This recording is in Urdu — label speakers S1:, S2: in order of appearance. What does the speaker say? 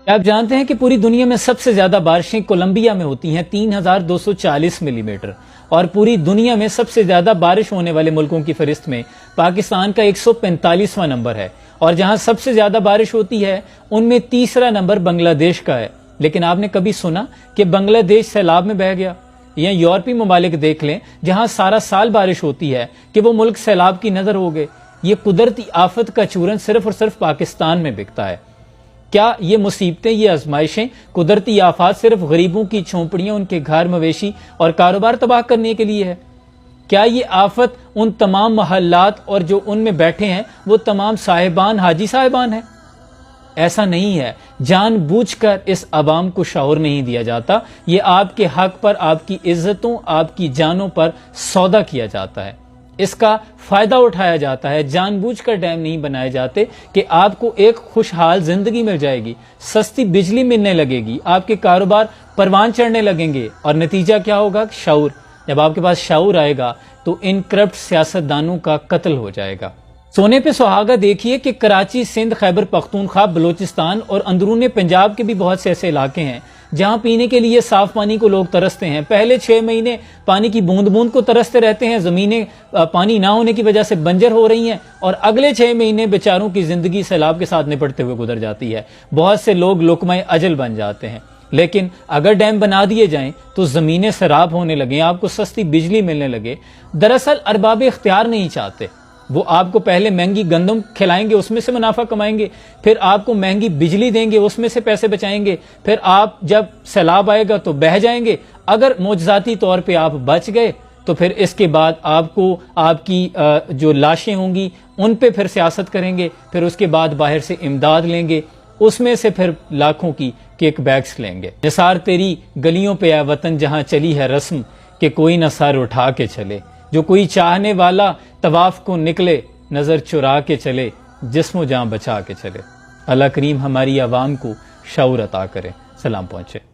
S1: آپ جانتے ہیں کہ پوری دنیا میں سب سے زیادہ بارشیں کولمبیا میں ہوتی ہیں 3240 ملی میٹر، اور پوری دنیا میں سب سے زیادہ بارش ہونے والے ملکوں کی فہرست میں پاکستان کا 145واں نمبر ہے، اور جہاں سب سے زیادہ بارش ہوتی ہے ان میں تیسرا نمبر بنگلہ دیش کا ہے۔ لیکن آپ نے کبھی سنا کہ بنگلہ دیش سیلاب میں بہہ گیا؟ یا یورپی ممالک دیکھ لیں جہاں سارا سال بارش ہوتی ہے کہ وہ ملک سیلاب کی نظر ہو گئے۔ یہ قدرتی آفت کا چورن صرف اور صرف پاکستان میں بکتا ہے۔ کیا یہ مصیبتیں، یہ آزمائشیں، قدرتی آفات صرف غریبوں کی جھونپڑیاں، ان کے گھر مویشی اور کاروبار تباہ کرنے کے لیے ہے؟ کیا یہ آفت ان تمام محلات اور جو ان میں بیٹھے ہیں وہ تمام صاحبان، حاجی صاحبان ہیں؟ ایسا نہیں ہے۔ جان بوجھ کر اس عوام کو شعور نہیں دیا جاتا، یہ آپ کے حق پر، آپ کی عزتوں، آپ کی جانوں پر سودا کیا جاتا ہے، اس کا فائدہ اٹھایا جاتا ہے۔ جان بوجھ کر ڈیم نہیں بنائے جاتے کہ آپ کو ایک خوشحال زندگی مل جائے گی، سستی بجلی ملنے لگے گی، آپ کے کاروبار پروان چڑھنے لگیں گے، اور نتیجہ کیا ہوگا؟ شعور۔ جب آپ کے پاس شعور آئے گا تو ان کرپٹ سیاستدانوں کا قتل ہو جائے گا۔ سونے پہ سہاگا دیکھیے کہ کراچی، سندھ، خیبر پختونخوا، بلوچستان اور اندرون پنجاب کے بھی بہت سے ایسے علاقے ہیں جہاں پینے کے لیے صاف پانی کو لوگ ترستے ہیں۔ پہلے 6 مہینے پانی کی بوند بوند کو ترستے رہتے ہیں، زمینیں پانی نہ ہونے کی وجہ سے بنجر ہو رہی ہیں، اور اگلے 6 مہینے بیچاروں کی زندگی سیلاب کے ساتھ نپٹتے ہوئے گزر جاتی ہے۔ بہت سے لوگ لقمہ اجل بن جاتے ہیں۔ لیکن اگر ڈیم بنا دیے جائیں تو زمینیں سیراب ہونے لگیں، آپ کو سستی بجلی ملنے لگے۔ دراصل ارباب اختیار نہیں چاہتے، وہ آپ کو پہلے مہنگی گندم کھلائیں گے، اس میں سے منافع کمائیں گے، پھر آپ کو مہنگی بجلی دیں گے، اس میں سے پیسے بچائیں گے، پھر آپ جب سیلاب آئے گا تو بہہ جائیں گے۔ اگر معجزاتی طور پہ آپ بچ گئے تو پھر اس کے بعد آپ کو آپ کی جو لاشیں ہوں گی ان پہ پھر سیاست کریں گے، پھر اس کے بعد باہر سے امداد لیں گے، اس میں سے پھر لاکھوں کی کیک بیگز لیں گے۔ نثار تیری گلیوں پہ اے وطن جہاں چلی ہے رسم کہ کوئی نہ سر اٹھا کے چلے، جو کوئی چاہنے والا طواف کو نکلے، نظر چرا کے چلے، جسم و جاں بچا کے چلے۔ اللہ کریم ہماری عوام کو شعور عطا کرے۔ سلام پہنچے۔